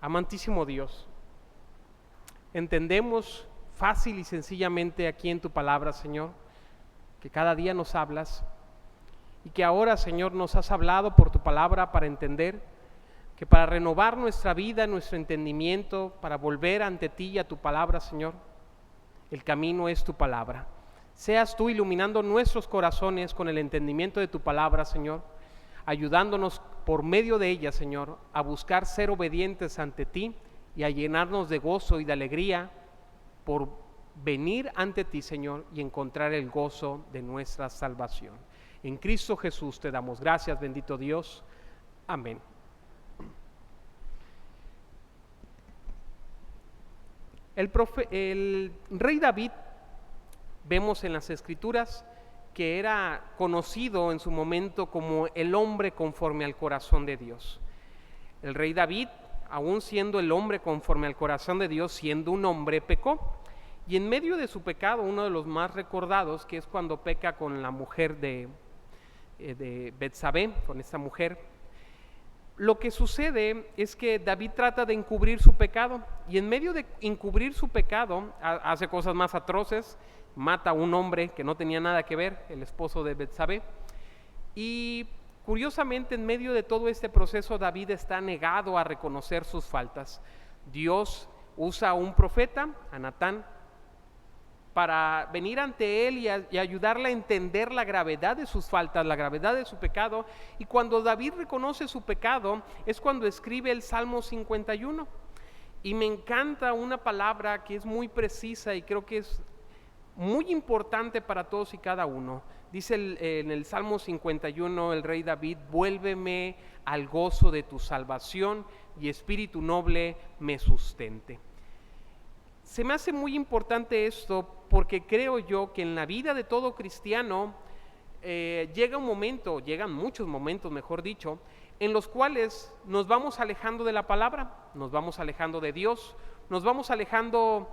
Amantísimo Dios, entendemos fácil y sencillamente aquí en tu palabra, Señor, que cada día nos hablas y que ahora, Señor, nos has hablado por tu palabra para entender que para renovar nuestra vida, nuestro entendimiento, para volver ante ti y a tu palabra, Señor, el camino es tu palabra. Seas tú iluminando nuestros corazones con el entendimiento de tu palabra, Señor, ayudándonos por medio de ella, Señor, a buscar ser obedientes ante ti y a llenarnos de gozo y de alegría por venir ante ti, Señor, y encontrar el gozo de nuestra salvación. En Cristo Jesús te damos gracias, bendito Dios. Amén. El rey David, vemos en las Escrituras que era conocido en su momento como el hombre conforme al corazón de Dios. El rey David, aún siendo el hombre conforme al corazón de Dios, siendo un hombre, pecó. Y en medio de su pecado, uno de los más recordados, que es cuando peca con la mujer de Betsabé, con esta mujer, lo que sucede es que David trata de encubrir su pecado, y en medio de encubrir su pecado hace cosas más atroces, mata a un hombre que no tenía nada que ver, el esposo de Betsabé, y curiosamente en medio de todo este proceso David está negado a reconocer sus faltas. Dios usa a un profeta, a Natán, para venir ante él y ayudarle a entender la gravedad de sus faltas, la gravedad de su pecado. Y cuando David reconoce su pecado es cuando escribe el Salmo 51. Y me encanta una palabra que es muy precisa y creo que es muy importante para todos y cada uno. Dice en el Salmo 51 el rey David: vuélveme al gozo de tu salvación y espíritu noble me sustente. Se me hace muy importante esto porque creo yo que en la vida de todo cristiano llega un momento, llegan muchos momentos, mejor dicho, en los cuales nos vamos alejando de la palabra, nos vamos alejando de Dios, nos vamos alejando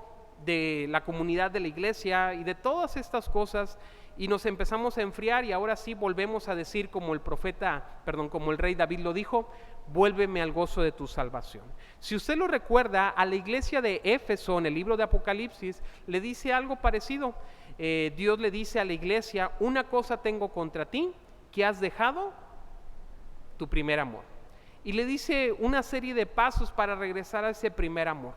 de la comunidad de la iglesia y de todas estas cosas, y nos empezamos a enfriar, y ahora sí volvemos a decir como como el rey David lo dijo: vuélveme al gozo de tu salvación. Si usted lo recuerda, a la iglesia de Éfeso en el libro de Apocalipsis le dice algo parecido. Dios le dice a la iglesia: una cosa tengo contra ti, que has dejado tu primer amor. Y le dice una serie de pasos para regresar a ese primer amor.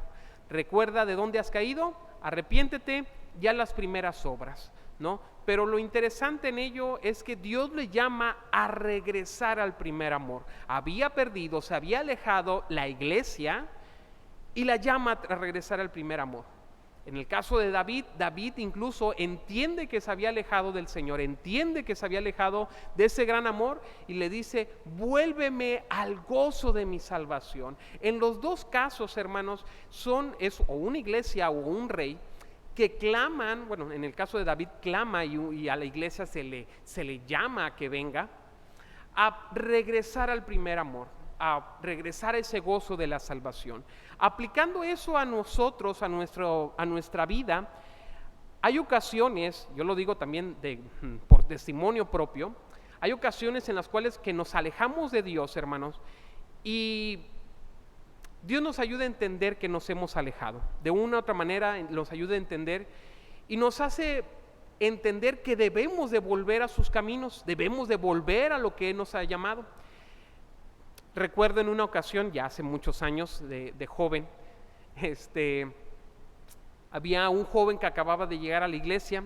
Recuerda de dónde has caído, arrepiéntete, ya las primeras obras, ¿no? Pero lo interesante en ello es que Dios le llama a regresar al primer amor. Había perdido, se había alejado la iglesia y la llama a regresar al primer amor. En el caso de David, David incluso entiende que se había alejado del Señor, entiende que se había alejado de ese gran amor y le dice: vuélveme al gozo de mi salvación. En los dos casos, hermanos, es o una iglesia o un rey que claman, bueno, en el caso de David clama y a la iglesia se le llama a que venga a regresar al primer amor, a regresar a ese gozo de la salvación. Aplicando eso a nosotros, a nuestra vida, hay ocasiones, yo lo digo también por testimonio propio, hay ocasiones en las cuales que nos alejamos de Dios, hermanos, y Dios nos ayuda a entender que nos hemos alejado. De una u otra manera nos ayuda a entender y nos hace entender que debemos de volver a sus caminos, debemos de volver a lo que Él nos ha llamado. Recuerdo en una ocasión, ya hace muchos años, de joven, había un joven que acababa de llegar a la iglesia.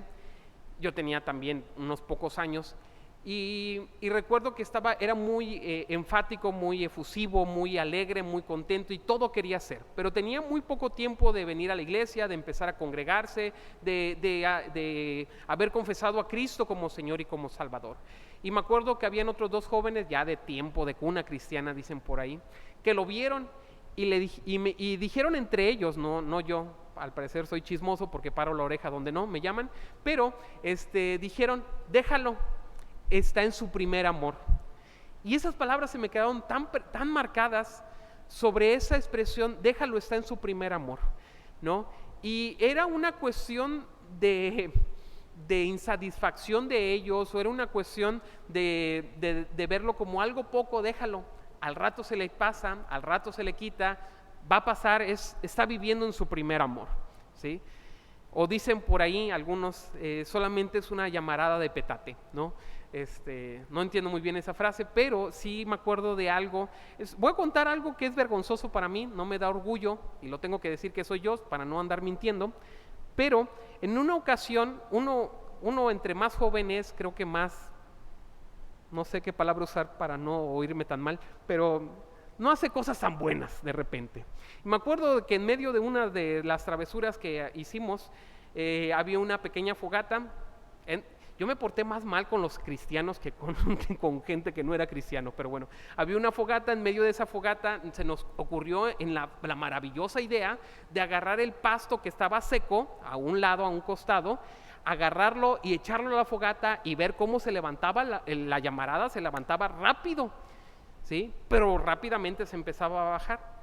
Yo tenía también unos pocos años y recuerdo que era muy enfático, muy efusivo, muy alegre, muy contento y todo quería hacer, pero tenía muy poco tiempo de venir a la iglesia, de empezar a congregarse, de haber confesado a Cristo como Señor y como Salvador. Y me acuerdo que habían otros dos jóvenes ya de tiempo, de cuna cristiana, dicen por ahí, que lo vieron y dijeron entre ellos, no yo, al parecer soy chismoso porque paro la oreja donde no me llaman, pero dijeron: déjalo, está en su primer amor. Y esas palabras se me quedaron tan marcadas sobre esa expresión: déjalo, está en su primer amor, ¿no? Y era una cuestión de insatisfacción de ellos, o era una cuestión de verlo como algo poco. Déjalo, al rato se le pasa, al rato se le quita, va a pasar, está viviendo en su primer amor, ¿sí? O dicen por ahí algunos, solamente es una llamarada de petate, ¿no? No entiendo muy bien esa frase, pero sí me acuerdo de algo. Voy a contar algo que es vergonzoso para mí, no me da orgullo, y lo tengo que decir que soy yo para no andar mintiendo, pero en una ocasión, uno entre más joven es, creo que más, no sé qué palabra usar para no oírme tan mal, pero no hace cosas tan buenas de repente. Y me acuerdo de que en medio de una de las travesuras que hicimos, había una pequeña fogata. Yo me porté más mal con los cristianos que con gente que no era cristiano, pero bueno, había una fogata. En medio de esa fogata se nos ocurrió en la maravillosa idea de agarrar el pasto que estaba seco a un lado, a un costado, agarrarlo y echarlo a la fogata y ver cómo se levantaba la llamarada. Se levantaba rápido, ¿sí? Pero rápidamente se empezaba a bajar.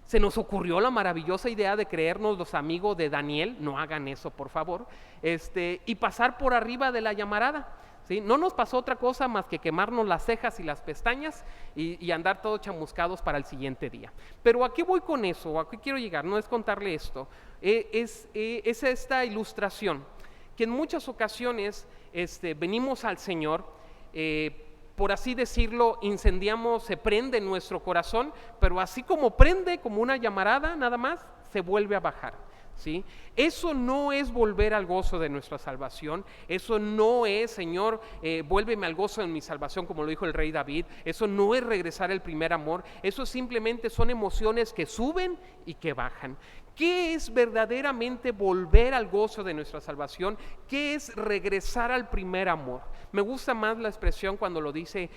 Se nos ocurrió la maravillosa idea de creernos los amigos de Daniel, no hagan eso por favor, y pasar por arriba de la llamarada, ¿sí? No nos pasó otra cosa más que quemarnos las cejas y las pestañas y andar todos chamuscados para el siguiente día. Pero ¿a qué voy con eso? ¿A qué quiero llegar? No es contarle esto, es esta ilustración, que en muchas ocasiones venimos al Señor, por así decirlo, incendiamos, se prende en nuestro corazón, pero así como prende, como una llamarada nada más, se vuelve a bajar, ¿sí? Eso no es volver al gozo de nuestra salvación. Eso no es, Señor, vuélveme al gozo de mi salvación, como lo dijo el rey David. Eso no es regresar al primer amor. Eso simplemente son emociones que suben y que bajan. ¿Qué es verdaderamente volver al gozo de nuestra salvación? ¿Qué es regresar al primer amor? Me gusta más la expresión cuando lo dice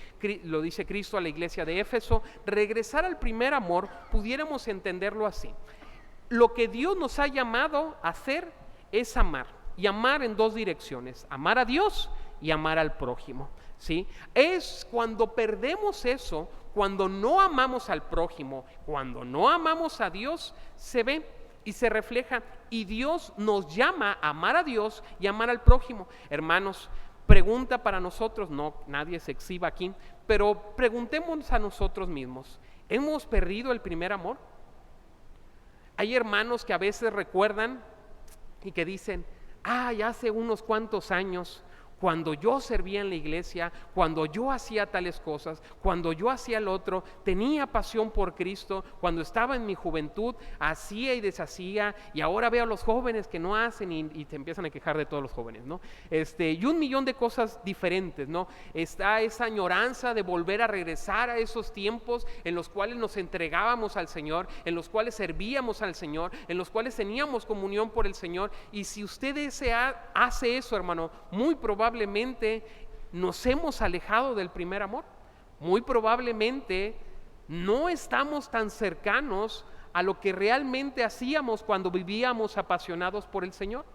Cristo a la iglesia de Éfeso. Regresar al primer amor, pudiéramos entenderlo así: lo que Dios nos ha llamado a hacer es amar, y amar en dos direcciones: amar a Dios y amar al prójimo, ¿sí? Es cuando perdemos eso, cuando no amamos al prójimo, cuando no amamos a Dios, se ve y se refleja, y Dios nos llama a amar a Dios y amar al prójimo. Hermanos, pregunta para nosotros, no, nadie se exhiba aquí, pero preguntémonos a nosotros mismos: ¿hemos perdido el primer amor? Hay hermanos que a veces recuerdan y que dicen: ay, hace unos cuantos años, cuando yo servía en la iglesia, cuando yo hacía tales cosas, cuando yo hacía el otro, tenía pasión por Cristo, cuando estaba en mi juventud, hacía y deshacía, y ahora veo a los jóvenes que no hacen y te empiezan a quejar de todos los jóvenes, ¿no? Y un millón de cosas diferentes, ¿no? Está esa añoranza de volver a regresar a esos tiempos en los cuales nos entregábamos al Señor, en los cuales servíamos al Señor, en los cuales teníamos comunión por el Señor. Y si usted hace eso, hermano, muy probablemente nos hemos alejado del primer amor. Muy probablemente no estamos tan cercanos a lo que realmente hacíamos cuando vivíamos apasionados por el Señor.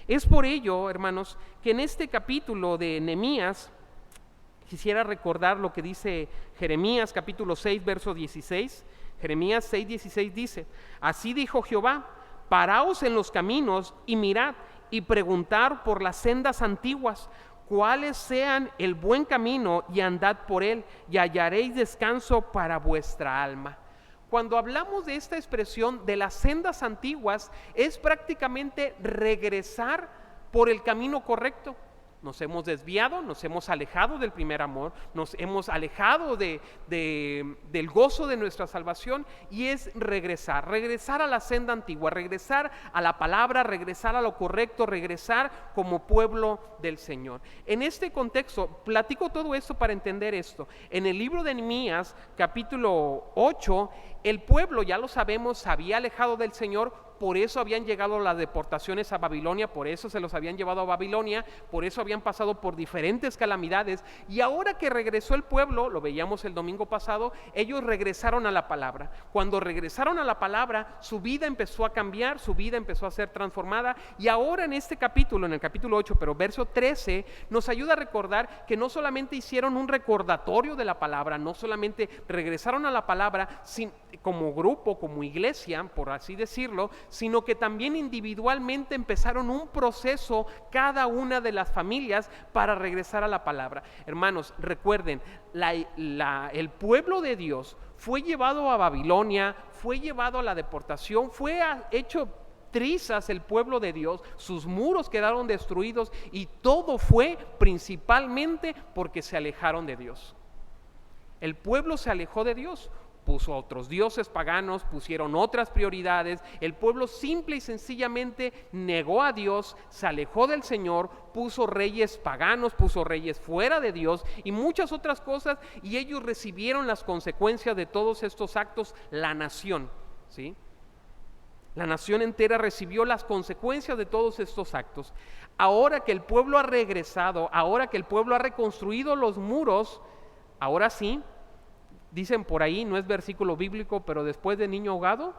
Es por ello, hermanos, que en este capítulo de Nehemías quisiera recordar lo que dice Jeremías capítulo 6, verso 16. Jeremías 6, 16 dice: así dijo Jehová, paraos en los caminos y mirad y preguntar por las sendas antiguas, cuáles sean el buen camino, y andad por él, y hallaréis descanso para vuestra alma. Cuando hablamos de esta expresión de las sendas antiguas, es prácticamente regresar por el camino correcto. Nos hemos desviado, nos hemos alejado del primer amor, nos hemos alejado del gozo de nuestra salvación, y es regresar a la senda antigua, regresar a la palabra, regresar a lo correcto, regresar como pueblo del Señor. En este contexto, platico todo esto para entender esto. En el libro de Nehemías, capítulo 8, el pueblo, ya lo sabemos, se había alejado del Señor. Por eso habían llegado las deportaciones a Babilonia, por eso se los habían llevado a Babilonia, por eso habían pasado por diferentes calamidades. Y ahora que regresó el pueblo, lo veíamos el domingo pasado, ellos regresaron a la palabra. Cuando regresaron a la palabra, su vida empezó a cambiar, su vida empezó a ser transformada. Y ahora en este capítulo, en el capítulo 8, pero verso 13, nos ayuda a recordar que no solamente hicieron un recordatorio de la palabra, no solamente regresaron a la palabra, como grupo, como iglesia, por así decirlo, sino que también individualmente empezaron un proceso cada una de las familias para regresar a la palabra. Hermanos, recuerden, el pueblo de Dios fue llevado a Babilonia, fue llevado a la deportación, hecho trizas el pueblo de Dios, sus muros quedaron destruidos y todo fue principalmente porque se alejaron de Dios. El pueblo se alejó de Dios, puso otros dioses paganos, pusieron otras prioridades, el pueblo simple y sencillamente negó a Dios, se alejó del Señor, puso reyes paganos, puso reyes fuera de Dios y muchas otras cosas, y ellos recibieron las consecuencias de todos estos actos, la nación, ¿sí? La nación entera recibió las consecuencias de todos estos actos. Ahora que el pueblo ha regresado, ahora que el pueblo ha reconstruido los muros, ahora sí, dicen por ahí, no es versículo bíblico, pero después de niño ahogado,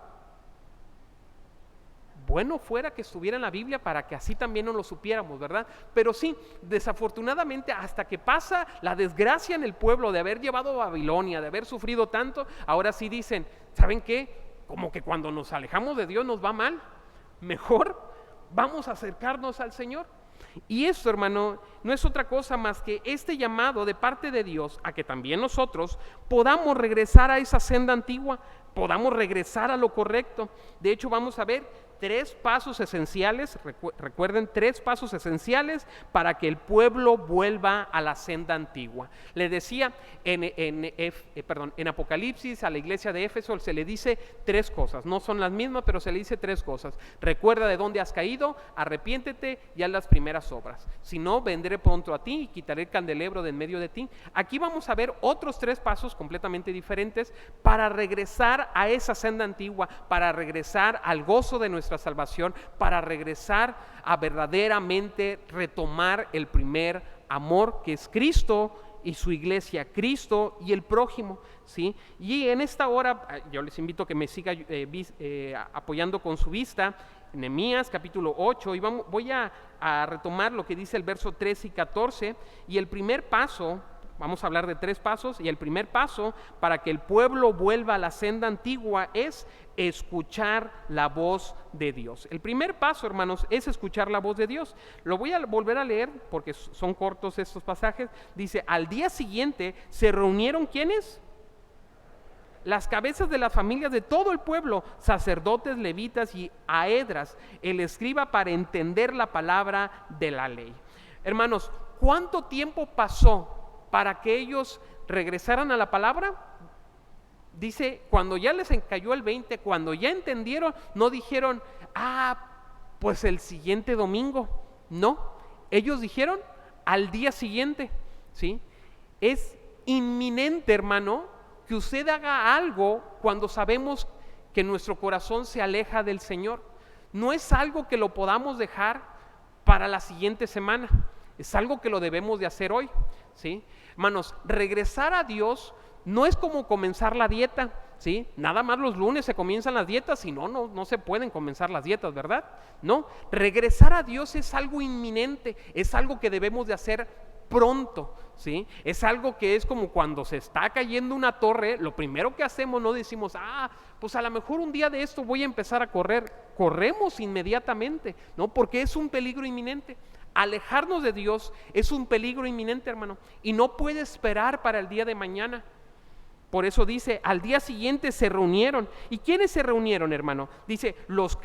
bueno fuera que estuviera en la Biblia para que así también no lo supiéramos, ¿verdad? Pero sí, desafortunadamente, hasta que pasa la desgracia en el pueblo de haber llevado a Babilonia, de haber sufrido tanto, ahora sí dicen, ¿saben qué? Como que cuando nos alejamos de Dios nos va mal, mejor vamos a acercarnos al Señor. Y esto, hermano, no es otra cosa más que este llamado de parte de Dios a que también nosotros podamos regresar a esa senda antigua, podamos regresar a lo correcto. De hecho, vamos a ver 3 pasos esenciales, recuerden, 3 pasos esenciales para que el pueblo vuelva a la senda antigua. Le decía en Apocalipsis a la iglesia de Éfeso se le dice 3 cosas, no son las mismas, pero se le dice 3 cosas. Recuerda de dónde has caído, arrepiéntete y haz las primeras obras. Si no, vendré pronto a ti y quitaré el candelabro de en medio de ti. Aquí vamos a ver otros 3 pasos completamente diferentes para regresar a esa senda antigua, para regresar al gozo de nuestra salvación, para regresar a verdaderamente retomar el primer amor que es Cristo y su iglesia, Cristo y el prójimo, ¿sí? Y en esta hora yo les invito a que me siga apoyando con su vista. Nehemías capítulo 8 y voy a retomar lo que dice el verso 13 y 14 y el primer paso. Vamos a hablar de 3 pasos y el primer paso para que el pueblo vuelva a la senda antigua es escuchar la voz de Dios. El primer paso, hermanos, es escuchar la voz de Dios. Lo voy a volver a leer porque son cortos estos pasajes. Dice, al día siguiente se reunieron ¿quiénes? Las cabezas de las familias de todo el pueblo, sacerdotes, levitas y aedras, el escriba, para entender la palabra de la ley. Hermanos, ¿cuánto tiempo pasó para que ellos regresaran a la palabra? Dice, cuando ya les cayó el 20, cuando ya entendieron, no dijeron, pues el siguiente domingo. No, ellos dijeron al día siguiente, ¿sí? Es inminente, hermano, que usted haga algo cuando sabemos que nuestro corazón se aleja del Señor. No es algo que lo podamos dejar para la siguiente semana, es algo que lo debemos de hacer hoy, ¿sí? Hermanos, regresar a Dios no es como comenzar la dieta, ¿sí? Nada más los lunes se comienzan las dietas, si no se pueden comenzar las dietas, ¿verdad? No, regresar a Dios es algo inminente, es algo que debemos de hacer pronto, ¿sí? Es algo que es como cuando se está cayendo una torre, lo primero que hacemos no decimos, pues a lo mejor un día de esto voy a empezar a correr, corremos inmediatamente, ¿no? Porque es un peligro inminente. Alejarnos de Dios es un peligro inminente, hermano, y no puede esperar para el día de mañana. Por eso dice, al día siguiente se reunieron. ¿Y quiénes se reunieron, hermano? Dice, los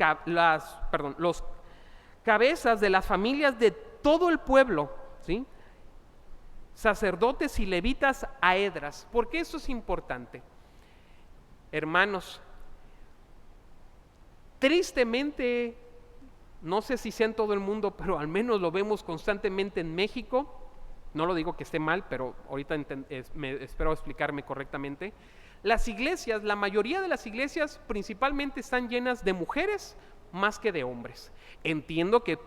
cabezas de las familias de todo el pueblo, ¿sí? Sacerdotes y levitas aedras. ¿Por qué eso es importante? Hermanos, tristemente, no sé si sea en todo el mundo, pero al menos lo vemos constantemente en México. No lo digo que esté mal, pero ahorita espero explicarme correctamente. Las iglesias, la mayoría de las iglesias principalmente están llenas de mujeres más que de hombres. Entiendo que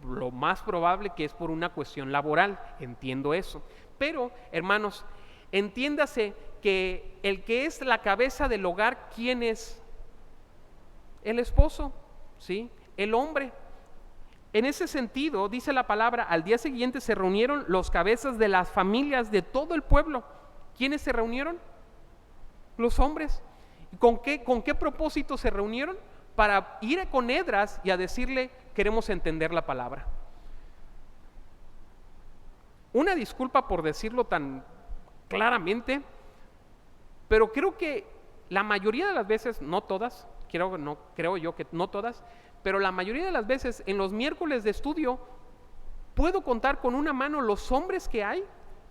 lo más probable que es por una cuestión laboral, entiendo eso. Pero, hermanos, entiéndase que el que es la cabeza del hogar, ¿quién es? El esposo, ¿sí? El hombre. En ese sentido, dice la palabra, al día siguiente se reunieron los cabezas de las familias de todo el pueblo. ¿Quiénes se reunieron? Los hombres. ¿Con qué propósito se reunieron? Para ir con Esdras y a decirle, queremos entender la palabra. Una disculpa por decirlo tan claramente, pero creo que la mayoría de las veces, no todas, creo yo que no todas, pero la mayoría de las veces en los miércoles de estudio puedo contar con una mano los hombres que hay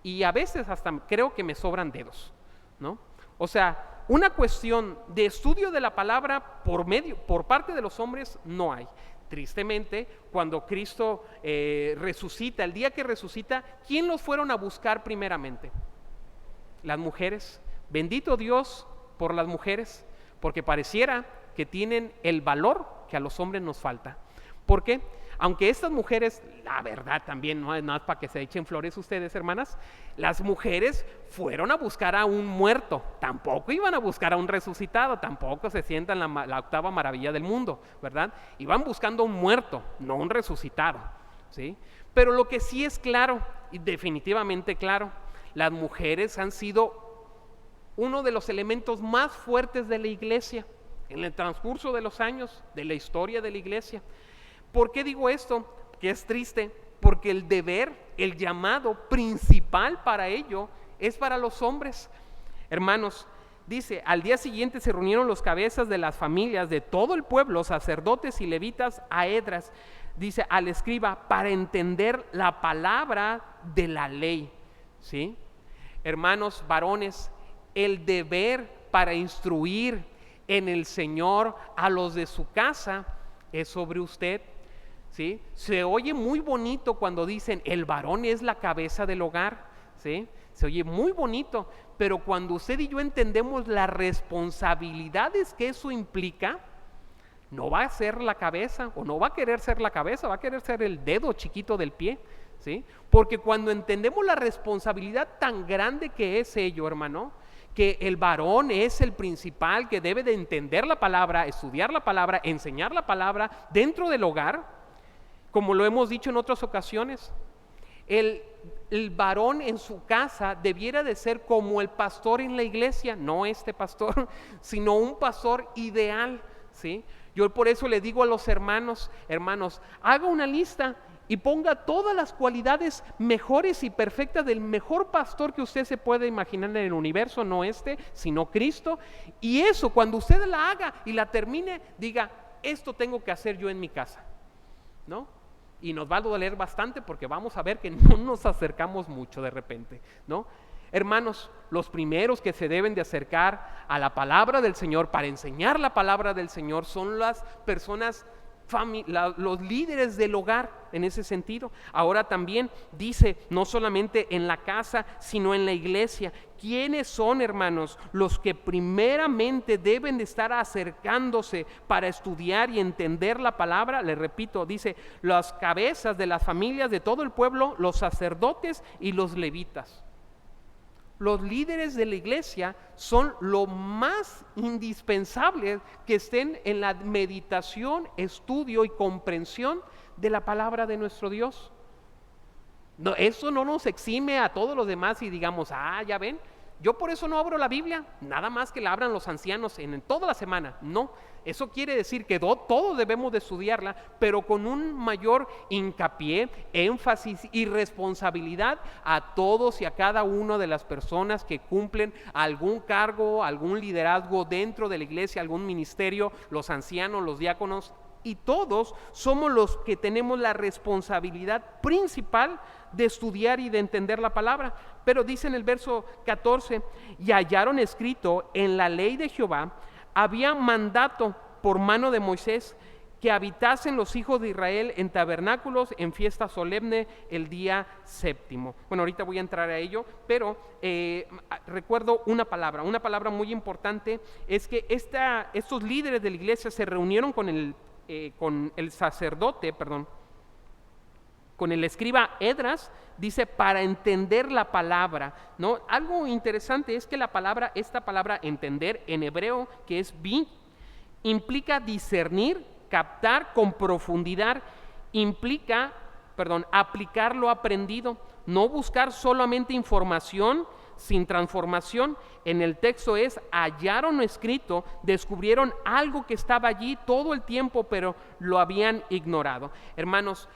y a veces hasta creo que me sobran dedos, ¿no? O sea, una cuestión de estudio de la palabra por parte de los hombres no hay. Tristemente, cuando Cristo resucita, el día que resucita, ¿quién los fueron a buscar primeramente? Las mujeres. Bendito Dios por las mujeres, porque pareciera que tienen el valor que a los hombres nos falta. ¿Por qué? Aunque estas mujeres, la verdad también, no es nada para que se echen flores ustedes, hermanas, las mujeres fueron a buscar a un muerto, tampoco iban a buscar a un resucitado, tampoco se sientan la octava maravilla del mundo, ¿verdad? Iban buscando a un muerto, no un resucitado, ¿sí? Pero lo que sí es claro, y definitivamente claro, las mujeres han sido uno de los elementos más fuertes de la iglesia en el transcurso de los años, de la historia de la iglesia. ¿Por qué digo esto? Que es triste, porque el deber, el llamado principal para ello es para los hombres. Hermanos, dice, al día siguiente se reunieron los cabezas de las familias de todo el pueblo, sacerdotes y levitas, a Esdras, dice, al escriba, para entender la palabra de la ley, ¿sí? Hermanos varones, el deber para instruir en el Señor a los de su casa es sobre usted, ¿sí? Se oye muy bonito cuando dicen el varón es la cabeza del hogar, ¿sí? Se oye muy bonito, pero cuando usted y yo entendemos las responsabilidades que eso implica, no va a ser la cabeza, o no va a querer ser la cabeza, va a querer ser el dedo chiquito del pie, ¿sí? Porque cuando entendemos la responsabilidad tan grande que es ello, hermano, que el varón es el principal que debe de entender la palabra, estudiar la palabra, enseñar la palabra dentro del hogar, como lo hemos dicho en otras ocasiones, el varón en su casa debiera de ser como el pastor en la iglesia, no este pastor, sino un pastor ideal, ¿sí? Yo por eso le digo a los hermanos, haga una lista y ponga todas las cualidades mejores y perfectas del mejor pastor que usted se puede imaginar en el universo, no este, sino Cristo. Y eso, cuando usted la haga y la termine, diga, esto tengo que hacer yo en mi casa, ¿no? Y nos va a doler bastante porque vamos a ver que no nos acercamos mucho de repente, ¿no? Hermanos, los primeros que se deben de acercar a la palabra del Señor para enseñar la palabra del Señor son las personas, los líderes del hogar en ese sentido. Ahora también dice, no solamente en la casa, sino en la iglesia. ¿Quiénes son, hermanos, los que primeramente deben de estar acercándose para estudiar y entender la palabra? Les repito, dice, las cabezas de las familias de todo el pueblo, los sacerdotes y los levitas. Los líderes de la iglesia son lo más indispensable que estén en la meditación, estudio y comprensión de la palabra de nuestro Dios. No, eso no nos exime a todos los demás y digamos, ya ven, yo por eso no abro la Biblia, nada más que la abran los ancianos en toda la semana. No, eso quiere decir que todos debemos de estudiarla, pero con un mayor hincapié, énfasis y responsabilidad a todos y a cada una de las personas que cumplen algún cargo, algún liderazgo dentro de la iglesia, algún ministerio, los ancianos, los diáconos, y todos somos los que tenemos la responsabilidad principal de estudiar y de entender la palabra. Pero dice en el verso 14, y hallaron escrito en la ley de Jehová, había mandato por mano de Moisés, que habitasen los hijos de Israel en tabernáculos en fiesta solemne el día séptimo. Bueno, ahorita voy a entrar a ello, pero recuerdo una palabra muy importante, es que estos líderes de la iglesia se reunieron con el sacerdote, con el escriba Esdras, dice, para entender la palabra, ¿no? Algo interesante es que esta palabra entender en hebreo, que es bi, implica discernir, captar con profundidad, implica, aplicar lo aprendido, no buscar solamente información, sin transformación, en el texto es, hallaron escrito, descubrieron algo que estaba allí todo el tiempo, pero lo habían ignorado. Hermanos,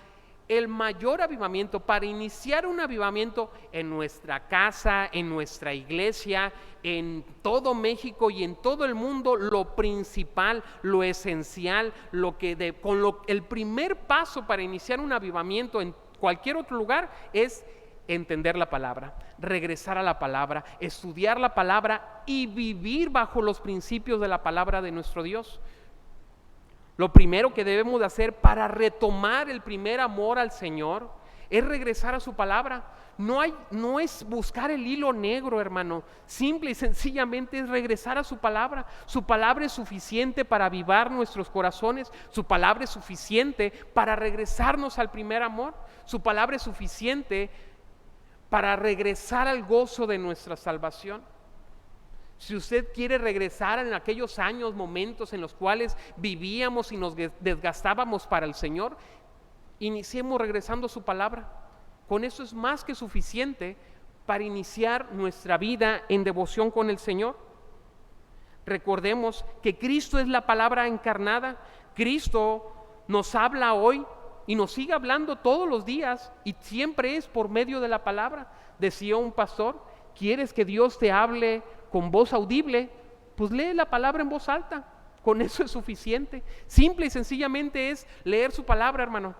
el mayor avivamiento, para iniciar un avivamiento en nuestra casa, en nuestra iglesia, en todo México y en todo el mundo, lo principal, lo esencial, el primer paso para iniciar un avivamiento en cualquier otro lugar es entender la palabra, regresar a la palabra, estudiar la palabra y vivir bajo los principios de la palabra de nuestro Dios. Lo primero que debemos de hacer para retomar el primer amor al Señor es regresar a su palabra. No es buscar el hilo negro, hermano. Simple y sencillamente es regresar a su palabra. Su palabra es suficiente para avivar nuestros corazones. Su palabra es suficiente para regresarnos al primer amor. Su palabra es suficiente para regresar al gozo de nuestra salvación. Si usted quiere regresar en aquellos años, momentos en los cuales vivíamos y nos desgastábamos para el Señor, iniciemos regresando a su palabra. Con eso es más que suficiente para iniciar nuestra vida en devoción con el Señor. Recordemos que Cristo es la palabra encarnada. Cristo nos habla hoy y nos sigue hablando todos los días, y siempre es por medio de la palabra. Decía un pastor: ¿quieres que Dios te hable con voz audible? Pues lee la palabra en voz alta, con eso es suficiente. Simple y sencillamente es leer su palabra, hermano,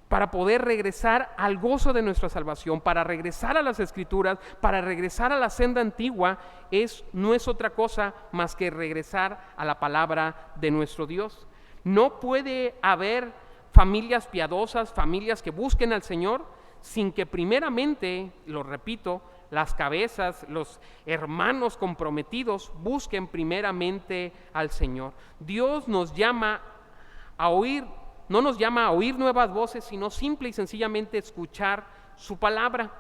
para poder regresar al gozo de nuestra salvación, para regresar a las Escrituras, para regresar a la senda antigua. No es otra cosa más que regresar a la palabra de nuestro Dios. No puede haber familias piadosas, familias que busquen al Señor, sin que primeramente, lo repito, las cabezas, los hermanos comprometidos busquen primeramente al Señor. Dios nos llama a oír, no nos llama a oír nuevas voces, sino simple y sencillamente escuchar su palabra.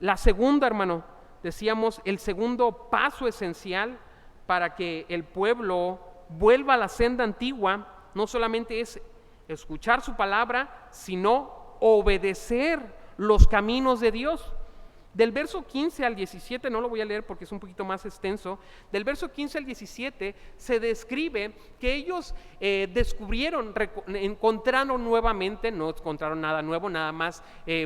La segunda, hermano, decíamos, el segundo paso esencial para que el pueblo vuelva a la senda antigua, no solamente es escuchar su palabra, sino obedecer los caminos de Dios. Del verso 15 al 17, no lo voy a leer porque es un poquito más extenso. Del verso 15 al 17 se describe que ellos encontraron nuevamente, no encontraron nada nuevo, nada más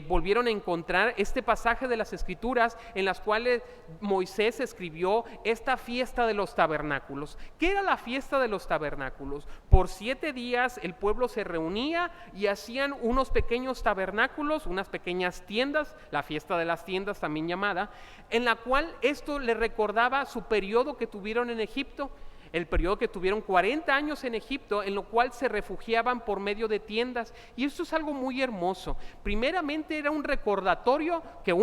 volvieron a encontrar este pasaje de las Escrituras en las cuales Moisés escribió esta fiesta de los tabernáculos. ¿Qué era la fiesta de los tabernáculos? Por 7 días el pueblo se reunía y hacían unos pequeños tabernáculos, unas pequeñas tiendas, la fiesta de las tiendas también llamada, en la cual esto le recordaba su periodo que tuvieron en Egipto, el periodo que tuvieron 40 años en Egipto, en lo cual se refugiaban por medio de tiendas. Y esto es algo muy hermoso. Primeramente era un recordatorio que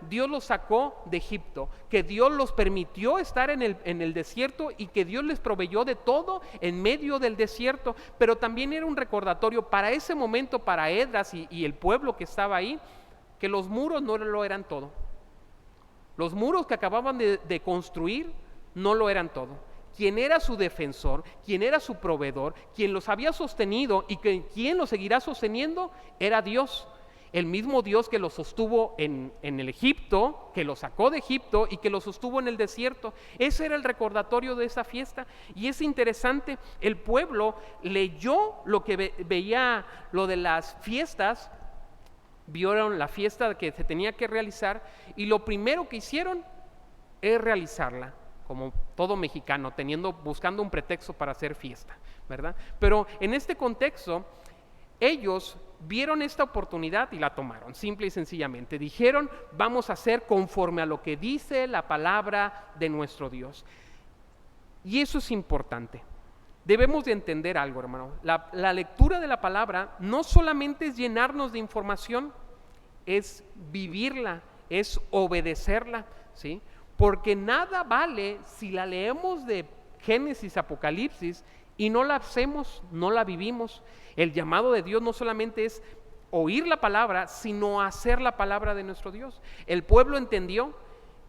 Dios los sacó de Egipto, que Dios los permitió estar en el desierto y que Dios les proveyó de todo en medio del desierto, pero también era un recordatorio para ese momento, para Esdras y el pueblo que estaba ahí, que los muros no lo eran todo. Los muros que acababan de construir no lo eran todo. Quien era su defensor, quien era su proveedor, quien los había sostenido y quien los seguirá sosteniendo era Dios. El mismo Dios que los sostuvo en el Egipto, que los sacó de Egipto y que los sostuvo en el desierto. Ese era el recordatorio de esa fiesta. Y es interesante, el pueblo leyó lo que veía, lo de las fiestas. Vieron la fiesta que se tenía que realizar y lo primero que hicieron es realizarla, como todo mexicano, buscando un pretexto para hacer fiesta, ¿verdad? Pero en este contexto, ellos vieron esta oportunidad y la tomaron, simple y sencillamente. Dijeron: vamos a hacer conforme a lo que dice la palabra de nuestro Dios. Y eso es importante. Debemos de entender algo, hermano. La lectura de la palabra no solamente es llenarnos de información, es vivirla, es obedecerla, ¿sí? Porque nada vale si la leemos de Génesis, Apocalipsis y no la hacemos, no la vivimos. El llamado de Dios no solamente es oír la palabra, sino hacer la palabra de nuestro Dios. El pueblo entendió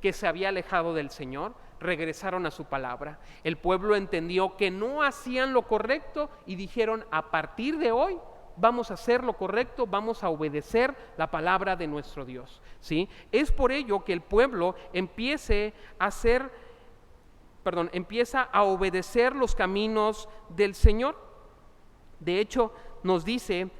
que se había alejado del Señor, regresaron a su palabra. El pueblo entendió que no hacían lo correcto y dijeron: a partir de hoy vamos a hacer lo correcto, vamos a obedecer la palabra de nuestro Dios, ¿sí? Es por ello que el pueblo empieza a obedecer los caminos del Señor. De hecho, nos dice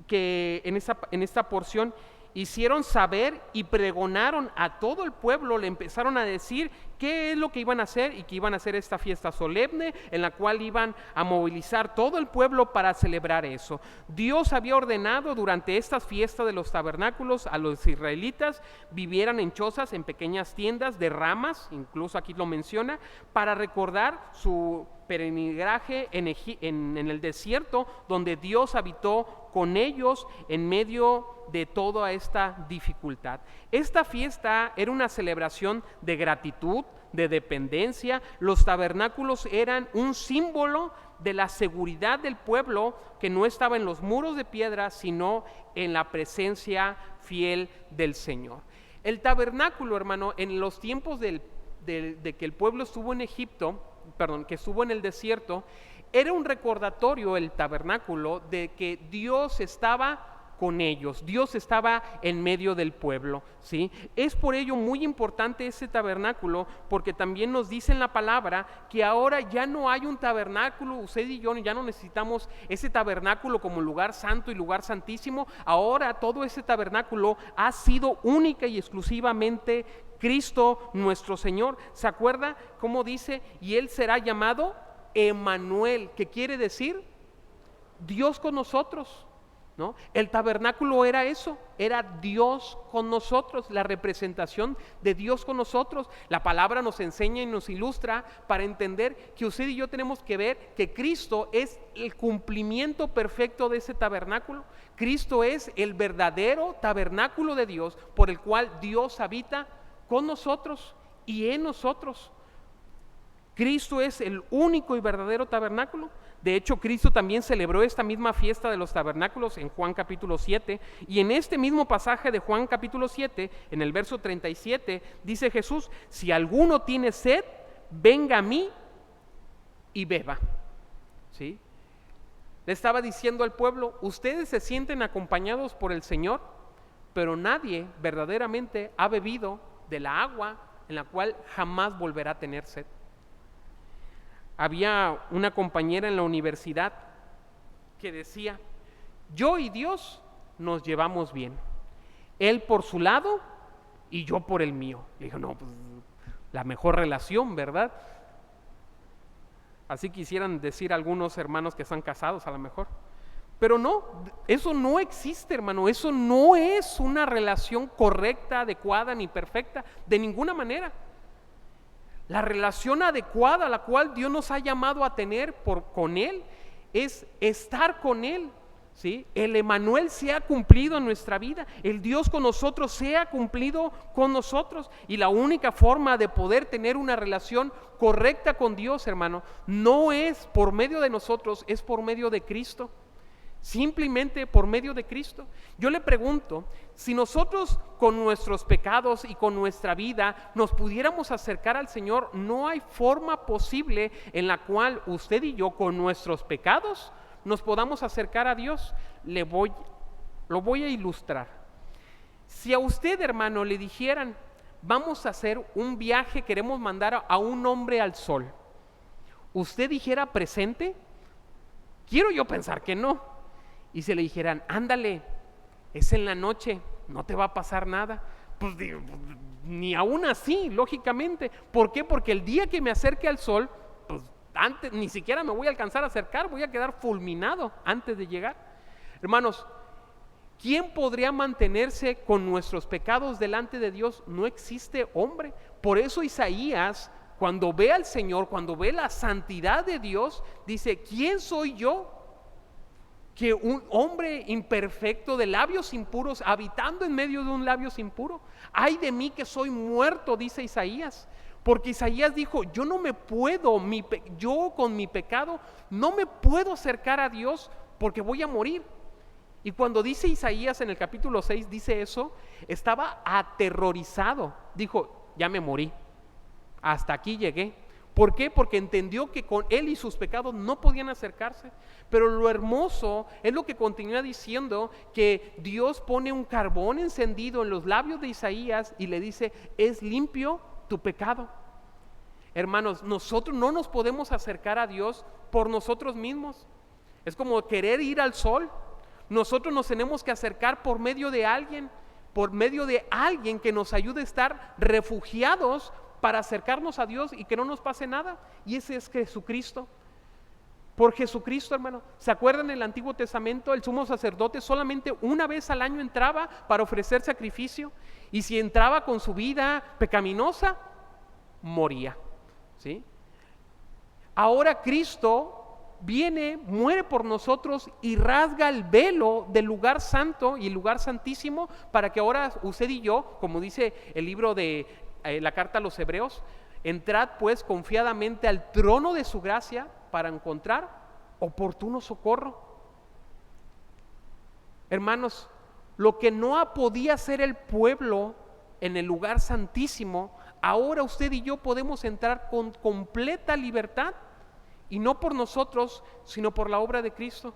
que en esta porción hicieron saber y pregonaron a todo el pueblo, le empezaron a decir qué es lo que iban a hacer y que iban a hacer esta fiesta solemne en la cual iban a movilizar todo el pueblo para celebrar eso. Dios había ordenado durante estas fiestas de los tabernáculos a los israelitas vivieran en chozas, en pequeñas tiendas de ramas, incluso aquí lo menciona, para recordar su peregrinaje en el desierto, donde Dios habitó con ellos en medio de toda esta dificultad. Esta fiesta era una celebración de gratitud, de dependencia. Los tabernáculos eran un símbolo de la seguridad del pueblo que no estaba en los muros de piedra, sino en la presencia fiel del Señor. El tabernáculo, hermano, en los tiempos de que el pueblo estuvo en Egipto, que estuvo en el desierto, era un recordatorio, el tabernáculo, de que Dios estaba con ellos, Dios estaba en medio del pueblo, ¿sí? Es por ello muy importante ese tabernáculo, porque también nos dice en la palabra que ahora ya no hay un tabernáculo. Usted y yo ya no necesitamos ese tabernáculo como lugar santo y lugar santísimo. Ahora todo ese tabernáculo ha sido única y exclusivamente Cristo nuestro Señor. ¿Se acuerda cómo dice? Y Él será llamado Emmanuel, que quiere decir Dios con nosotros, ¿no? El tabernáculo era eso, era Dios con nosotros, la representación de Dios con nosotros. La palabra nos enseña y nos ilustra para entender que usted y yo tenemos que ver que Cristo es el cumplimiento perfecto de ese tabernáculo. Cristo es el verdadero tabernáculo de Dios, por el cual Dios habita con nosotros y en nosotros. Cristo es el único y verdadero tabernáculo. De hecho, Cristo también celebró esta misma fiesta de los tabernáculos en Juan capítulo 7, y en este mismo pasaje de Juan capítulo 7, en el verso 37, dice Jesús: si alguno tiene sed, venga a mí y beba, ¿sí? Le estaba diciendo al pueblo: ustedes se sienten acompañados por el Señor, pero nadie verdaderamente ha bebido de la agua en la cual jamás volverá a tener sed. Había una compañera en la universidad que decía: yo y Dios nos llevamos bien, Él por su lado y yo por el mío. Le dijo: no, pues la mejor relación, ¿verdad? Así quisieran decir algunos hermanos que están casados a lo mejor. Pero no, eso no existe, hermano. Eso no es una relación correcta, adecuada ni perfecta, de ninguna manera. La relación adecuada a la cual Dios nos ha llamado a tener con Él es estar con Él, ¿sí? El Emmanuel se ha cumplido en nuestra vida, el Dios con nosotros se ha cumplido con nosotros, y la única forma de poder tener una relación correcta con Dios, hermano, no es por medio de nosotros, es por medio de Cristo. Simplemente por medio de Cristo. Yo le pregunto, si nosotros con nuestros pecados y con nuestra vida nos pudiéramos acercar al Señor, no hay forma posible en la cual usted y yo con nuestros pecados nos podamos acercar a Dios. Lo voy a ilustrar. Si a usted, hermano, le dijeran: vamos a hacer un viaje, queremos mandar a un hombre al sol, ¿usted dijera presente? Quiero yo pensar que no. Y si le dijeran: ándale, es en la noche, no te va a pasar nada, pues ni aún así, lógicamente. ¿Por qué? Porque el día que me acerque al sol, pues antes ni siquiera me voy a alcanzar a acercar, voy a quedar fulminado antes de llegar. Hermanos, ¿quién podría mantenerse con nuestros pecados delante de Dios? No existe hombre. Por eso Isaías, cuando ve al Señor, cuando ve la santidad de Dios, dice: ¿quién soy yo? Que un hombre imperfecto, de labios impuros, habitando en medio de un labios impuro. Ay de mí que soy muerto, dice Isaías. Porque Isaías dijo: yo no me puedo, yo con mi pecado no me puedo acercar a Dios porque voy a morir. Y cuando dice Isaías en el capítulo 6, dice eso, estaba aterrorizado. Dijo: ya me morí, hasta aquí llegué. ¿Por qué? Porque entendió que con él y sus pecados no podían acercarse. Pero lo hermoso es lo que continúa diciendo, que Dios pone un carbón encendido en los labios de Isaías y le dice: es limpio tu pecado. Hermanos, nosotros no nos podemos acercar a Dios por nosotros mismos. Es como querer ir al sol. Nosotros nos tenemos que acercar por medio de alguien que nos ayude a estar refugiados para acercarnos a Dios y que no nos pase nada. Y ese es Jesucristo. Por Jesucristo, hermano. ¿Se acuerdan en el Antiguo Testamento? El sumo sacerdote solamente una vez al año entraba para ofrecer sacrificio, y si entraba con su vida pecaminosa, moría, ¿sí? Ahora Cristo viene, muere por nosotros y rasga el velo del lugar santo y el lugar santísimo, para que ahora usted y yo, como dice el libro de la carta a los Hebreos, entrad pues confiadamente al trono de su gracia para encontrar oportuno socorro. Hermanos, lo que no podía hacer el pueblo en el lugar santísimo, ahora usted y yo podemos entrar con completa libertad, y no por nosotros, sino por la obra de Cristo.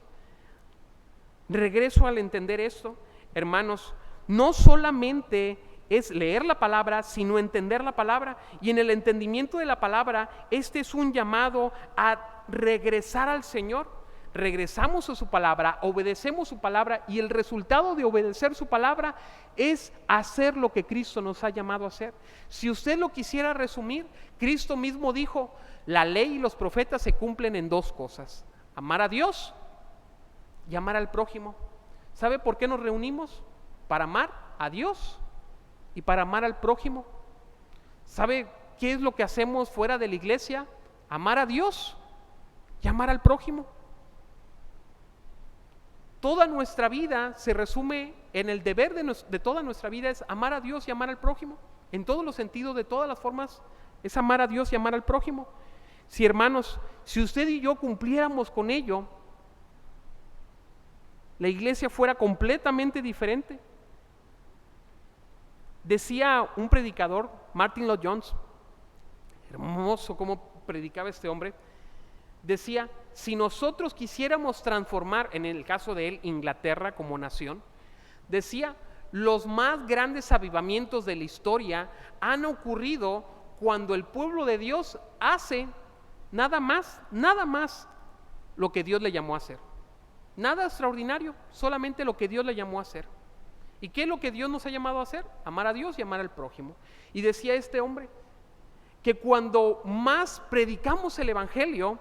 Regreso al entender esto, hermanos, no solamente es leer la palabra, sino entender la palabra. Y en el entendimiento de la palabra, este es un llamado a regresar al Señor. Regresamos a su palabra, obedecemos su palabra, y el resultado de obedecer su palabra es hacer lo que Cristo nos ha llamado a hacer. Si usted lo quisiera resumir, Cristo mismo dijo: la ley y los profetas se cumplen en dos cosas: amar a Dios y amar al prójimo. ¿Sabe por qué nos reunimos? Para amar a Dios y para amar al prójimo. ¿Sabe qué es lo que hacemos fuera de la iglesia? Amar a Dios y amar al prójimo. Toda nuestra vida se resume en el deber de toda nuestra vida, es amar a Dios y amar al prójimo. En todos los sentidos, de todas las formas, es amar a Dios y amar al prójimo. Si, hermanos, si usted y yo cumpliéramos con ello, la iglesia fuera completamente diferente. Decía un predicador, Martin Lloyd-Jones, hermoso cómo predicaba este hombre, decía: si nosotros quisiéramos transformar, en el caso de él, Inglaterra como nación, decía, los más grandes avivamientos de la historia han ocurrido cuando el pueblo de Dios hace nada más lo que Dios le llamó a hacer. Nada extraordinario, solamente lo que Dios le llamó a hacer. ¿Y qué es lo que Dios nos ha llamado a hacer? Amar a Dios y amar al prójimo. Y decía este hombre que cuando más predicamos el evangelio,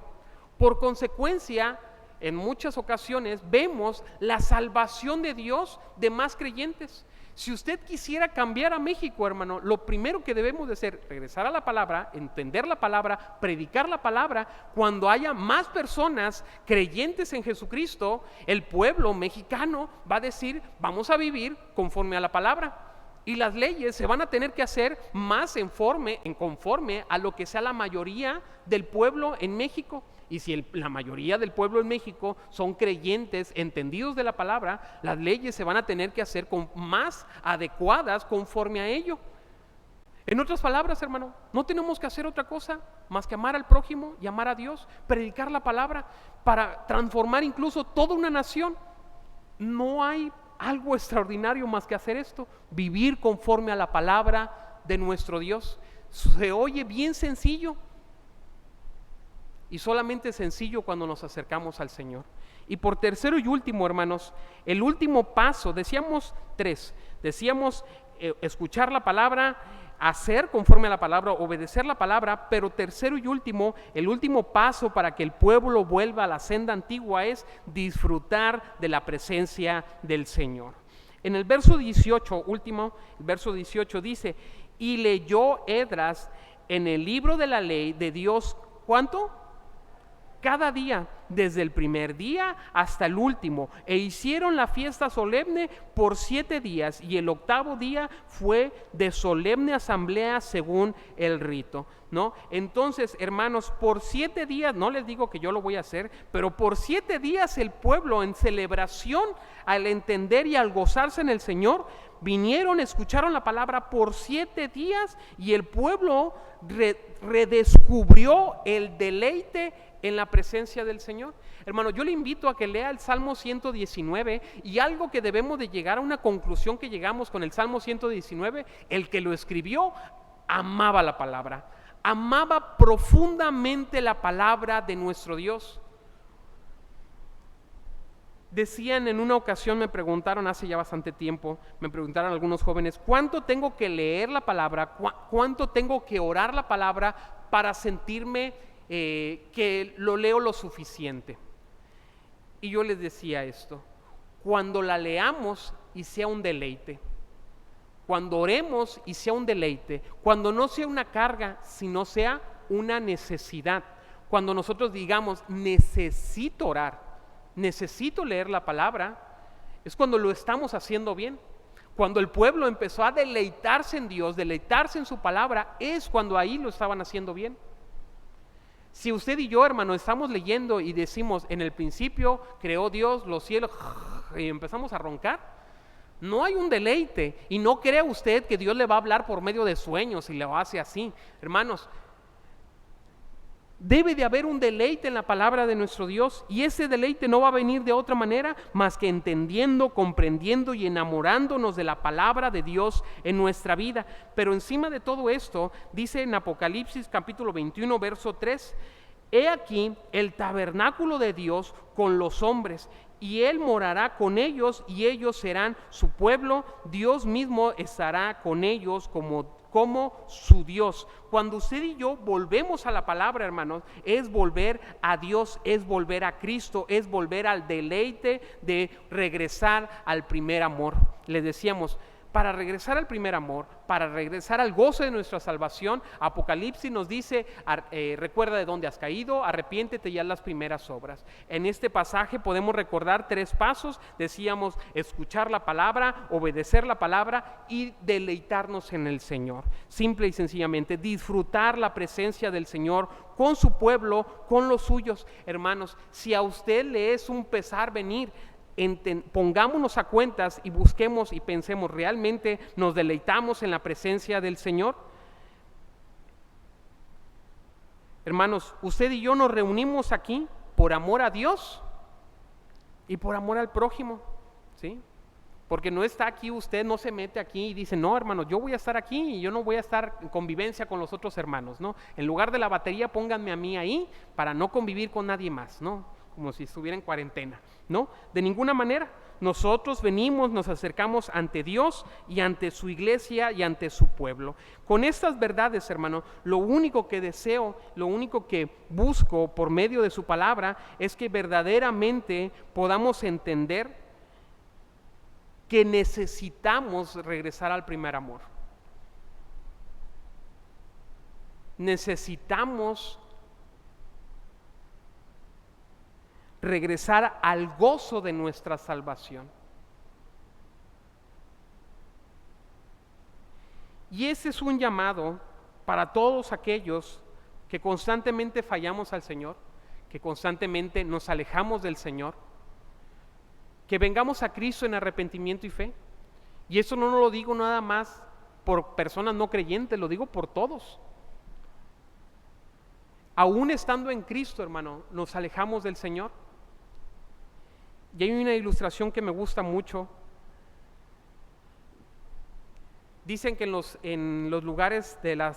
por consecuencia, en muchas ocasiones vemos la salvación de Dios de más creyentes. Si usted quisiera cambiar a México, hermano, lo primero que debemos de hacer, regresar a la palabra, entender la palabra, predicar la palabra. Cuando haya más personas creyentes en Jesucristo, el pueblo mexicano va a decir: vamos a vivir conforme a la palabra. Y las leyes se van a tener que hacer más conforme a lo que sea la mayoría del pueblo en México. Y si la mayoría del pueblo en México son creyentes, entendidos de la palabra, las leyes se van a tener que hacer más adecuadas conforme a ello. En otras palabras, hermano, no tenemos que hacer otra cosa más que amar al prójimo y amar a Dios, predicar la palabra para transformar incluso toda una nación. No hay algo extraordinario más que hacer esto, vivir conforme a la palabra de nuestro Dios. Se oye bien sencillo, y solamente sencillo cuando nos acercamos al Señor. Y por tercero y último, hermanos, el último paso, decíamos tres, escuchar la palabra, hacer conforme a la palabra, obedecer la palabra, pero tercero y último, el último paso para que el pueblo vuelva a la senda antigua es disfrutar de la presencia del Señor. En el verso 18, último, el verso 18 dice: y leyó Esdras en el libro de la ley de Dios, ¿cuánto? Cada día, desde el primer día hasta el último, e hicieron la fiesta solemne por 7 días, y el 8º día fue de solemne asamblea según el rito, ¿no? Entonces, hermanos, por 7 días, no les digo que yo lo voy a hacer, pero por 7 días el pueblo en celebración, al entender y al gozarse en el Señor, vinieron, escucharon la palabra por 7 días y el pueblo redescubrió el deleite en la presencia del Señor. Hermano, yo le invito a que lea el Salmo 119 y algo que debemos de llegar a una conclusión que llegamos con el Salmo 119, el que lo escribió amaba la palabra, amaba profundamente la palabra de nuestro Dios. Decían en una ocasión, me preguntaron hace ya bastante tiempo, me preguntaron algunos jóvenes, ¿cuánto tengo que leer la palabra? ¿Cuánto tengo que orar la palabra para sentirme que lo leo lo suficiente? Y yo les decía esto, cuando la leamos y sea un deleite, cuando oremos y sea un deleite, cuando no sea una carga, sino sea una necesidad, cuando nosotros digamos, necesito orar, necesito leer la palabra, es cuando lo estamos haciendo bien. Cuando el pueblo empezó a deleitarse en Dios, deleitarse en su palabra, es cuando ahí lo estaban haciendo bien. Si usted y yo, hermano, estamos leyendo y decimos, en el principio creó Dios los cielos, y empezamos a roncar, no hay un deleite. Y no crea usted que Dios le va a hablar por medio de sueños y lo hace así. Hermanos, debe de haber un deleite en la palabra de nuestro Dios, y ese deleite no va a venir de otra manera más que entendiendo, comprendiendo y enamorándonos de la palabra de Dios en nuestra vida. Pero encima de todo esto, dice en Apocalipsis capítulo 21, verso 3, he aquí el tabernáculo de Dios con los hombres, y Él morará con ellos, y ellos serán su pueblo, Dios mismo estará con ellos como su Dios. Cuando usted y yo volvemos a la palabra, hermanos, es volver a Dios, es volver a Cristo, es volver al deleite de regresar al primer amor. Les decíamos, para regresar al primer amor, para regresar al gozo de nuestra salvación, Apocalipsis nos dice, recuerda de dónde has caído, arrepiéntete y haz las primeras obras. En este pasaje podemos recordar 3 pasos, decíamos, escuchar la palabra, obedecer la palabra y deleitarnos en el Señor. Simple y sencillamente, disfrutar la presencia del Señor con su pueblo, con los suyos. Hermanos, si a usted le es un pesar venir, pongámonos a cuentas y busquemos y pensemos, ¿realmente nos deleitamos en la presencia del Señor? Hermanos, usted y yo nos reunimos aquí por amor a Dios y por amor al prójimo, ¿sí? Porque no está aquí, usted no se mete aquí y dice, no, hermano, yo voy a estar aquí y yo no voy a estar en convivencia con los otros hermanos, ¿no? En lugar de la batería, pónganme a mí ahí para no convivir con nadie más, ¿no? Como si estuviera en cuarentena, ¿no? De ninguna manera. Nosotros venimos, nos acercamos ante Dios y ante su iglesia y ante su pueblo. Con estas verdades, hermano, lo único que deseo, lo único que busco por medio de su palabra es que verdaderamente podamos entender que necesitamos regresar al primer amor. Necesitamos regresar al gozo de nuestra salvación. Y ese es un llamado para todos aquellos que constantemente fallamos al Señor, que constantemente nos alejamos del Señor, que vengamos a Cristo en arrepentimiento y fe. Y eso no lo digo nada más por personas no creyentes, lo digo por todos. Aún estando en Cristo, hermano, nos alejamos del Señor. Y hay una ilustración que me gusta mucho. Dicen que en los lugares en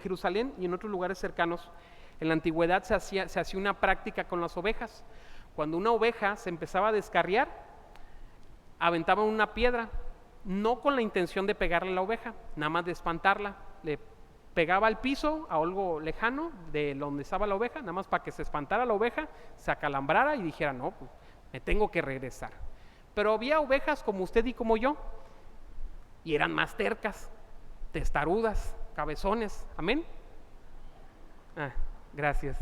Jerusalén y en otros lugares cercanos, en la antigüedad se hacía una práctica con las ovejas. Cuando una oveja se empezaba a descarriar, aventaban una piedra, no con la intención de pegarle a la oveja, nada más de espantarla. Le pegaba al piso, a algo lejano de donde estaba la oveja, nada más para que se espantara la oveja, se acalambrara y dijera, no, pues me tengo que regresar. Pero había ovejas como usted y como yo, y eran más tercas, testarudas, cabezones, amén. Gracias,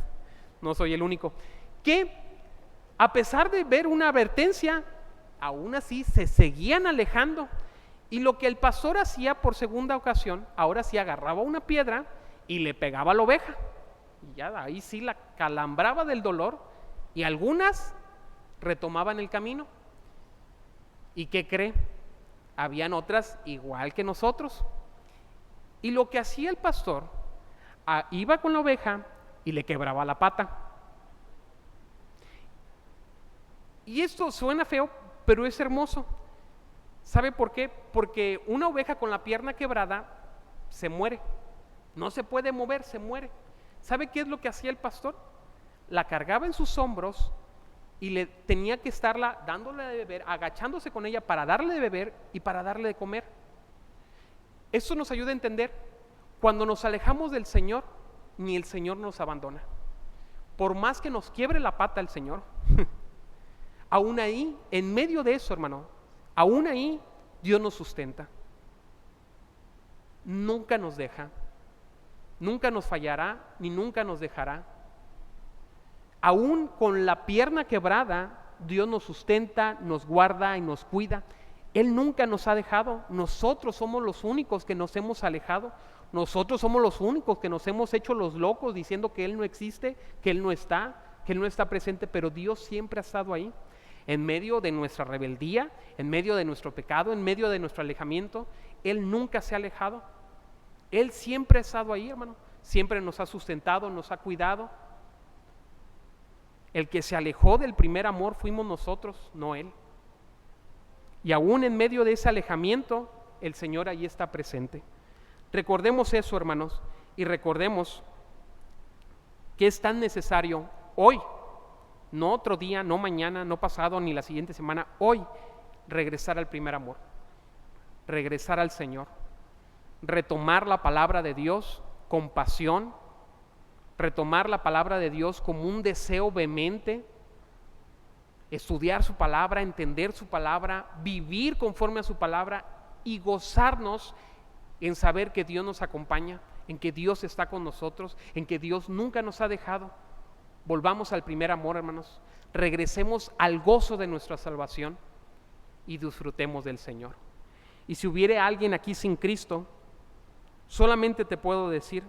no soy el único. Que a pesar de ver una advertencia, aún así se seguían alejando. Y lo que el pastor hacía por segunda ocasión, ahora sí agarraba una piedra y le pegaba a la oveja. Y ya ahí sí la calambraba del dolor y algunas retomaban el camino. ¿Y qué cree? Habían otras igual que nosotros. Y lo que hacía el pastor, iba con la oveja y le quebraba la pata. Y esto suena feo, pero es hermoso. ¿Sabe por qué? Porque una oveja con la pierna quebrada se muere. No se puede mover, se muere. ¿Sabe qué es lo que hacía el pastor? La cargaba en sus hombros y le tenía que estarla dándole de beber, agachándose con ella para darle de beber y para darle de comer. Esto nos ayuda a entender, cuando nos alejamos del Señor, ni el Señor nos abandona. Por más que nos quiebre la pata el Señor, aún ahí, en medio de eso, hermano, aún ahí Dios nos sustenta. Nunca nos deja, nunca nos fallará, ni nunca nos dejará. Aún con la pierna quebrada, Dios nos sustenta, nos guarda y nos cuida. Él nunca nos ha dejado. Nosotros somos los únicos que nos hemos alejado. Nosotros somos los únicos que nos hemos hecho los locos diciendo que Él no existe, que Él no está presente, pero Dios siempre ha estado ahí. En medio de nuestra rebeldía, en medio de nuestro pecado, en medio de nuestro alejamiento, Él nunca se ha alejado. Él siempre ha estado ahí, hermano. Siempre nos ha sustentado, nos ha cuidado. El que se alejó del primer amor fuimos nosotros, no Él. Y aún en medio de ese alejamiento, el Señor ahí está presente. Recordemos eso, hermanos, y recordemos que es tan necesario hoy, no otro día, no mañana, no pasado, ni la siguiente semana, hoy, regresar al primer amor, regresar al Señor, retomar la palabra de Dios con pasión, retomar la palabra de Dios como un deseo vehemente, estudiar su palabra, entender su palabra, vivir conforme a su palabra y gozarnos en saber que Dios nos acompaña, en que Dios está con nosotros, en que Dios nunca nos ha dejado. Volvamos al primer amor, hermanos. Regresemos al gozo de nuestra salvación y disfrutemos del Señor. Y si hubiera alguien aquí sin Cristo, solamente te puedo decir,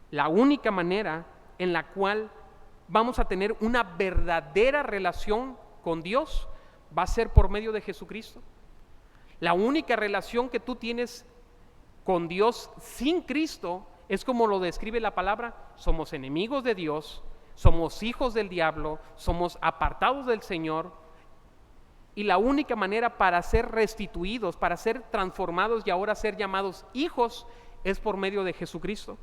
la única manera en la cual vamos a tener una verdadera relación con Dios va a ser por medio de Jesucristo. La única relación que tú tienes con Dios sin Cristo es como lo describe la palabra: somos enemigos de Dios, somos hijos del diablo, somos apartados del Señor. Y la única manera para ser restituidos, para ser transformados y ahora ser llamados hijos, es por medio de Jesucristo.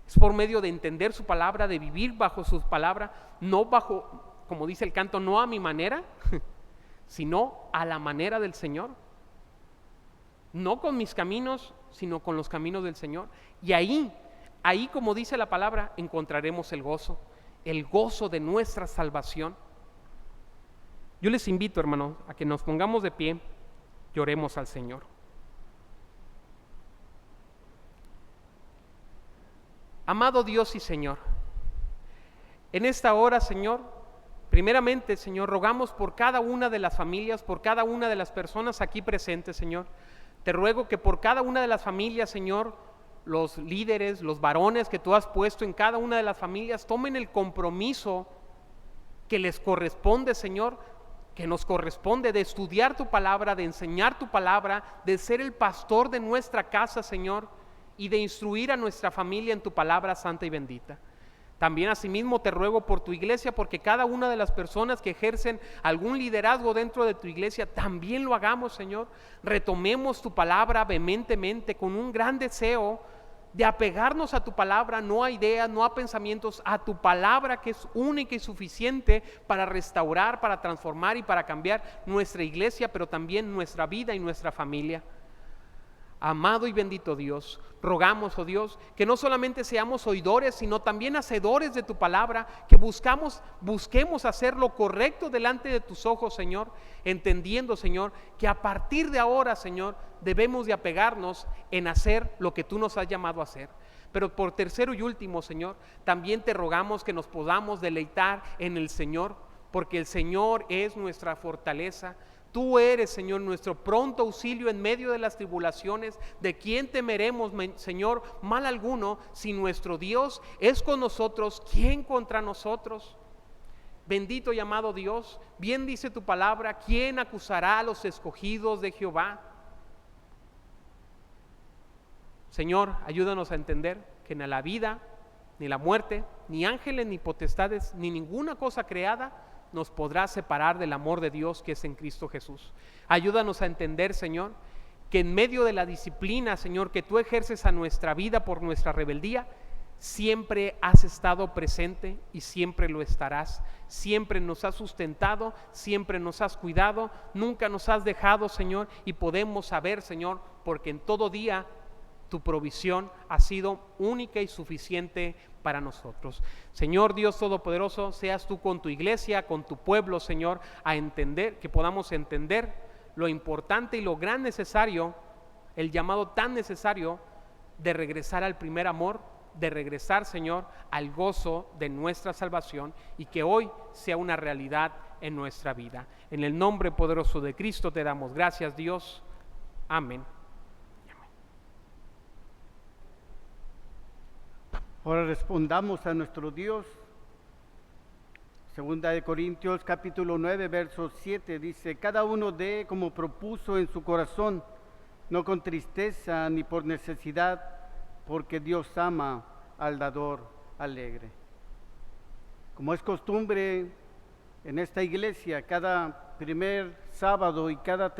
Es por medio de entender su palabra, de vivir bajo su palabra, no bajo, como dice el canto, no a mi manera, sino a la manera del Señor. No con mis caminos, sino con los caminos del Señor. Y ahí como dice la palabra, encontraremos el gozo de nuestra salvación. Yo les invito, hermanos, a que nos pongamos de pie y oremos al Señor. Amado Dios y Señor, en esta hora, Señor, primeramente, Señor, rogamos por cada una de las familias, por cada una de las personas aquí presentes, Señor. Te ruego que por cada una de las familias, Señor, los líderes, los varones que tú has puesto en cada una de las familias, tomen el compromiso que les corresponde, Señor, que nos corresponde, de estudiar tu palabra, de enseñar tu palabra, de ser el pastor de nuestra casa, Señor, y de instruir a nuestra familia en tu palabra santa y bendita. También asimismo te ruego por tu iglesia, porque cada una de las personas que ejercen algún liderazgo dentro de tu iglesia, también lo hagamos, Señor. Retomemos tu palabra vehementemente, con un gran deseo de apegarnos a tu palabra, no a ideas, no a pensamientos, a tu palabra, que es única y suficiente para restaurar, para transformar y para cambiar nuestra iglesia, pero también nuestra vida y nuestra familia. Amado y bendito Dios, rogamos, oh Dios, que no solamente seamos oidores, sino también hacedores de tu palabra, que busquemos hacer lo correcto delante de tus ojos, Señor, entendiendo, Señor, que a partir de ahora, Señor, debemos de apegarnos en hacer lo que tú nos has llamado a hacer. Pero por tercero y último, Señor, también te rogamos que nos podamos deleitar en el Señor, porque el Señor es nuestra fortaleza. Tú eres, Señor, nuestro pronto auxilio en medio de las tribulaciones. ¿De quién temeremos, Señor, mal alguno? Si nuestro Dios es con nosotros, ¿quién contra nosotros? Bendito y amado Dios, bien dice tu palabra, ¿quién acusará a los escogidos de Jehová? Señor, ayúdanos a entender que ni la vida, ni la muerte, ni ángeles, ni potestades, ni ninguna cosa creada nos podrá separar del amor de Dios que es en Cristo Jesús. Ayúdanos a entender, Señor, que en medio de la disciplina, Señor, que tú ejerces a nuestra vida por nuestra rebeldía, siempre has estado presente y siempre lo estarás. Siempre nos has sustentado, siempre nos has cuidado, nunca nos has dejado, Señor, y podemos saber, Señor, porque en todo día tu provisión ha sido única y suficiente para nosotros. Señor Dios Todopoderoso, seas tú con tu iglesia, con tu pueblo, Señor, a entender, que podamos entender lo importante y lo gran necesario, el llamado tan necesario de regresar al primer amor, de regresar, Señor, al gozo de nuestra salvación y que hoy sea una realidad en nuestra vida. En el nombre poderoso de Cristo te damos gracias, Dios. Amén. Ahora respondamos a nuestro Dios. Segunda de Corintios capítulo 9, verso 7 dice: cada uno dé como propuso en su corazón, no con tristeza ni por necesidad, porque Dios ama al dador alegre. Como es costumbre en esta iglesia, cada primer sábado y cada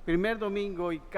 primer domingo y cada